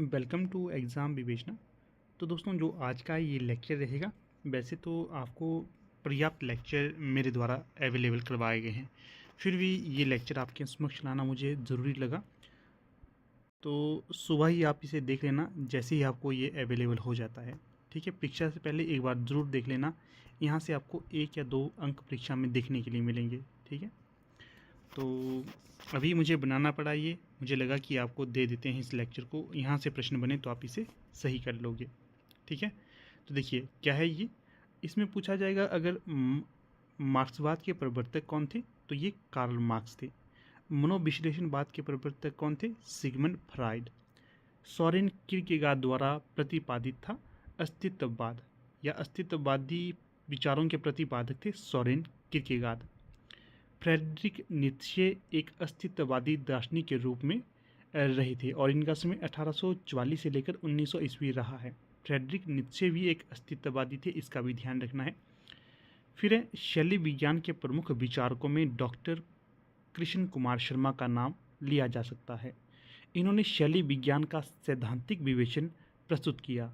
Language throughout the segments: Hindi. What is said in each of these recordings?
वेलकम टू एग्ज़ाम विवेचना। तो दोस्तों, जो आज का ये लेक्चर रहेगा, वैसे तो आपको पर्याप्त लेक्चर मेरे द्वारा अवेलेबल करवाए गए हैं, फिर भी ये लेक्चर आपके समक्ष लाना मुझे ज़रूरी लगा। तो सुबह ही आप इसे देख लेना जैसे ही आपको ये अवेलेबल हो जाता है। ठीक है, परीक्षा से पहले एक बार ज़रूर देख लेना। यहाँ से आपको 1 या 2 अंक परीक्षा में देखने के लिए मिलेंगे। ठीक है, तो अभी मुझे बनाना पड़ा ये, मुझे लगा कि आपको दे देते हैं इस लेक्चर को, यहाँ से प्रश्न बने तो आप इसे सही कर लोगे। ठीक है, तो देखिए क्या है ये। इसमें पूछा जाएगा अगर मार्क्सवाद के प्रवर्तक कौन थे, तो ये कार्ल मार्क्स थे। मनोविश्लेषणवाद के प्रवर्तक कौन थे, सिगमंड फ्राइड। सोरेन किरकेगार्ड द्वारा प्रतिपादित था अस्तित्ववाद, या अस्तित्ववादी विचारों के प्रतिपादक थे सोरेन किरकेगार्ड। फ्रेडरिक नीत्शे एक अस्तित्ववादी दार्शनिक के रूप में रहे थे और इनका समय 1844 से लेकर 1900 ईस्वी रहा है। फ्रेडरिक नीत्शे भी एक अस्तित्ववादी थे, इसका भी ध्यान रखना है। फिर है शैली विज्ञान के प्रमुख विचारकों में डॉक्टर कृष्ण कुमार शर्मा का नाम लिया जा सकता है। इन्होंने शैली विज्ञान का सैद्धांतिक विवेचन प्रस्तुत किया।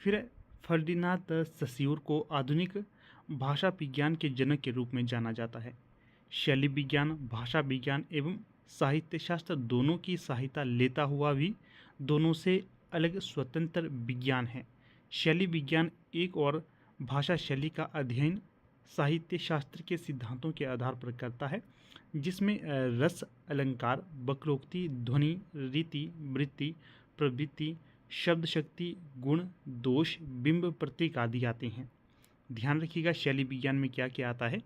फिर फर्डिनांड द सस्यूर को आधुनिक भाषा विज्ञान के जनक के रूप में जाना जाता है। शैली विज्ञान भाषा विज्ञान एवं साहित्य शास्त्र दोनों की सहायता लेता हुआ भी दोनों से अलग स्वतंत्र विज्ञान है। शैली विज्ञान एक और भाषा शैली का अध्ययन साहित्य शास्त्र के सिद्धांतों के आधार पर करता है, जिसमें रस, अलंकार, वक्रोक्ति, ध्वनि, रीति, वृत्ति, प्रवृत्ति, शब्द शक्ति, गुण, दोष, बिंब, प्रतीक आदि आते हैं। ध्यान रखिएगा शैली विज्ञान में क्या क्या आता है।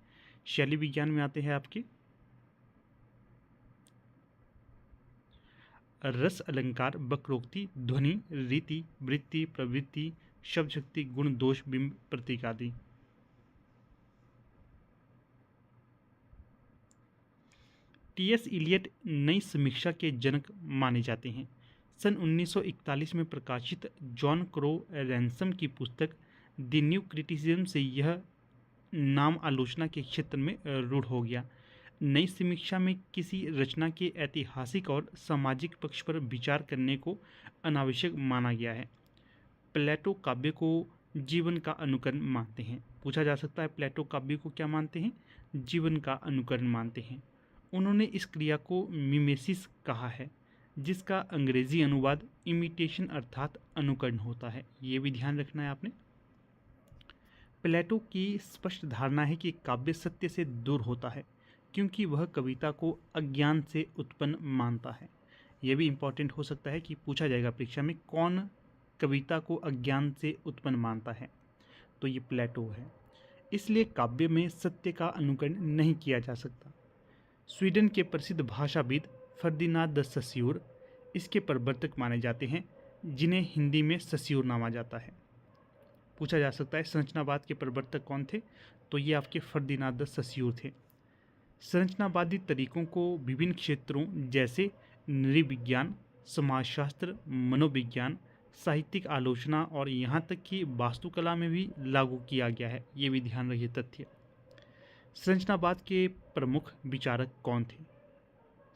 शैली विज्ञान में आते हैं आपके रस, अलंकार, वक्रोक्ति, ध्वनि, रीति, वृत्ति, प्रवृत्ति, शब्द शक्ति, गुण, दोष, बिंब, प्रतीक आदि। टी.एस. इलियट नई समीक्षा के जनक माने जाते हैं। सन 1941 में प्रकाशित जॉन क्रो रैनसम की पुस्तक द न्यू क्रिटिसिज्म से यह नाम आलोचना के क्षेत्र में रूढ़ हो गया। नई समीक्षा में किसी रचना के ऐतिहासिक और सामाजिक पक्ष पर विचार करने को अनावश्यक माना गया है। प्लेटो काव्य को जीवन का अनुकरण मानते हैं। पूछा जा सकता है प्लेटो काव्य को क्या मानते हैं, जीवन का अनुकरण मानते हैं। उन्होंने इस क्रिया को मिमेसिस कहा है, जिसका अंग्रेजी अनुवाद इमिटेशन अर्थात अनुकरण होता है। ये भी ध्यान रखना है आपने। प्लेटो की स्पष्ट धारणा है कि काव्य सत्य से दूर होता है, क्योंकि वह कविता को अज्ञान से उत्पन्न मानता है। यह भी इम्पॉर्टेंट हो सकता है कि पूछा जाएगा परीक्षा में, कौन कविता को अज्ञान से उत्पन्न मानता है, तो ये प्लेटो है। इसलिए काव्य में सत्य का अनुकरण नहीं किया जा सकता। स्वीडन के प्रसिद्ध भाषाविद फर्डिनांड द सस्यूर इसके प्रवर्तक माने जाते हैं, जिन्हें हिंदी में सस्यूर नामा जाता है। पूछा जा सकता है संरचनावाद के प्रवर्तक कौन थे, तो ये आपके फर्डिनांड द सस्यूर थे। संरचनावादी तरीकों को विभिन्न क्षेत्रों जैसे नृविज्ञान, समाजशास्त्र, मनोविज्ञान, साहित्यिक आलोचना और यहाँ तक कि वास्तुकला में भी लागू किया गया है। ये भी ध्यान रखिए तथ्य। संरचनावाद के प्रमुख विचारक कौन थे?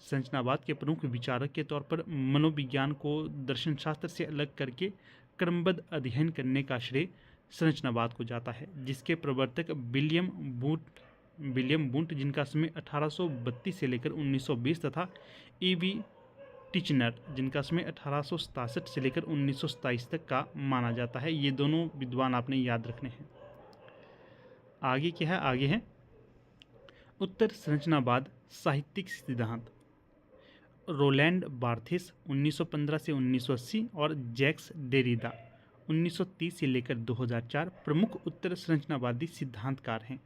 संरचनावाद के प्रमुख विचारक के तौर पर मनोविज्ञान को दर्शनशास्त्र से अलग करके क्रमबद्ध अध्ययन करने का श्रेय संरचनावाद को जाता है, जिसके प्रवर्तक विलियम वुंट, जिनका समय 1832 से लेकर 1920 तथा E.V. टिचनर, जिनका समय 1867 से लेकर 1927 तक का माना जाता है। ये दोनों विद्वान आपने याद रखने हैं। आगे क्या है, आगे है उत्तर संरचनावाद साहित्यिक सिद्धांत। रोलैंड बार्थेस 1915 से 1980 और जैक्स डेरिडा 1930 से लेकर 2004 प्रमुख उत्तर संरचनावादी सिद्धांतकार हैं,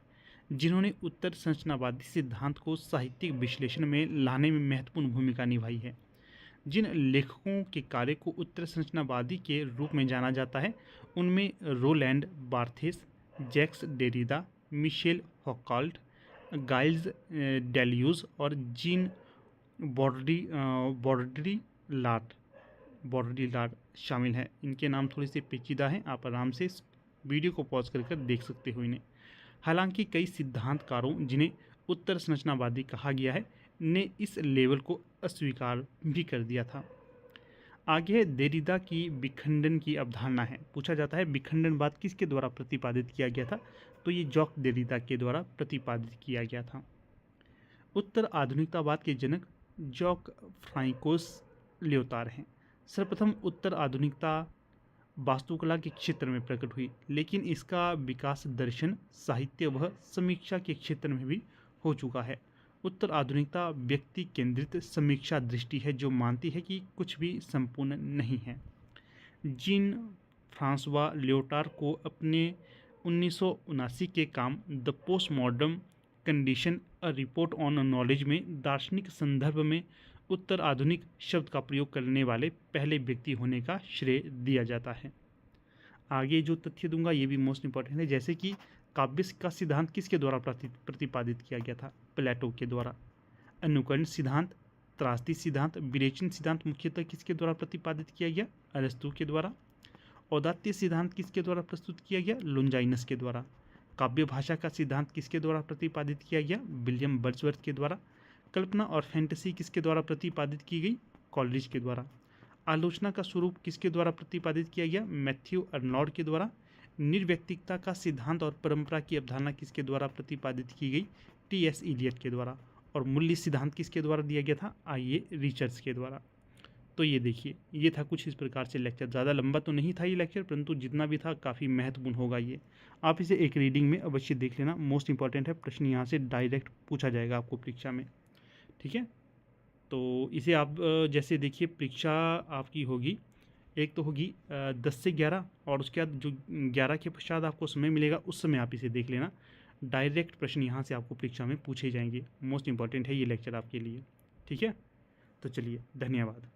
जिन्होंने उत्तर संरचनावादी सिद्धांत को साहित्यिक विश्लेषण में लाने में महत्वपूर्ण भूमिका निभाई है। जिन लेखकों के कार्य को उत्तर संरचनावादी के रूप में जाना जाता है, उनमें Roland Barthes, Jacques Derrida, Michel Foucault, Gilles Deleuze और जीन बॉर्डीलार्ड शामिल हैं। इनके नाम थोड़ी सी पेचीदा हैं, आप आराम से इस वीडियो को पॉज कर देख सकते हो इन्हें। हालांकि कई सिद्धांतकारों, जिन्हें उत्तर संरचनावादी कहा गया है, ने इस लेवल को अस्वीकार भी कर दिया था। आगे है देरिदा की विखंडन की अवधारणा है। पूछा जाता है विखंडनवाद किसके द्वारा प्रतिपादित किया गया था, तो ये जॉक देरिदा के द्वारा प्रतिपादित किया गया था। उत्तर आधुनिकतावाद के जनक जॉक फ्रांकोस लियोटार हैं। सर्वप्रथम उत्तर आधुनिकता वास्तुकला के क्षेत्र में प्रकट हुई, लेकिन इसका विकास दर्शन, साहित्य व समीक्षा के क्षेत्र में भी हो चुका है। उत्तर आधुनिकता व्यक्ति केंद्रित समीक्षा दृष्टि है जो मानती है कि कुछ भी संपूर्ण नहीं है। जीन फ्रांसवा लियोटार को अपने 1979 के काम the post modern condition a report on knowledge में दार्शनिक संदर्भ में उत्तर आधुनिक शब्द का प्रयोग करने वाले पहले व्यक्ति होने का श्रेय दिया जाता है। आगे जो तथ्य दूंगा ये भी मोस्ट इंपॉर्टेंट है, जैसे कि काव्य का सिद्धांत किसके द्वारा प्रतिपादित किया गया था, प्लेटो के द्वारा। अनुकरण सिद्धांत, त्रासदी सिद्धांत, विरेचन सिद्धांत मुख्यतः किसके द्वारा प्रतिपादित किया गया, अरस्तु के द्वारा। औदात्य सिद्धांत किसके द्वारा प्रस्तुत किया गया, लोंजाइनस के द्वारा। काव्य भाषा का सिद्धांत किसके द्वारा प्रतिपादित किया गया, विलियम वर्ड्सवर्थ के द्वारा। कल्पना और फैंटेसी किसके द्वारा प्रतिपादित की गई, कॉलरिज के द्वारा। आलोचना का स्वरूप किसके द्वारा प्रतिपादित किया गया, मैथ्यू अर्नॉल्ड के द्वारा। निर्व्यक्तिकता का सिद्धांत और परंपरा की अवधारणा किसके द्वारा प्रतिपादित की गई, टी.एस. इलियट के द्वारा। और मूल्य सिद्धांत किसके द्वारा दिया गया था, आई.ए. रिचर्ड्स के द्वारा। तो ये देखिए, ये था कुछ इस प्रकार से लेक्चर। ज़्यादा लंबा तो नहीं था ये लेक्चर, परंतु जितना भी था काफ़ी महत्वपूर्ण होगा ये। आप इसे एक रीडिंग में अवश्य देख लेना, मोस्ट इंपॉर्टेंट है। प्रश्न यहाँ से डायरेक्ट पूछा जाएगा आपको परीक्षा में, ठीक है। तो इसे आप जैसे देखिए, परीक्षा आपकी होगी, एक तो होगी 10 से 11, और उसके बाद जो 11 के पश्चात आपको समय मिलेगा उस समय आप इसे देख लेना। डायरेक्ट प्रश्न यहाँ से आपको परीक्षा में पूछे जाएंगे। मोस्ट इंपॉर्टेंट है ये लेक्चर आपके लिए, ठीक है। तो चलिए, धन्यवाद।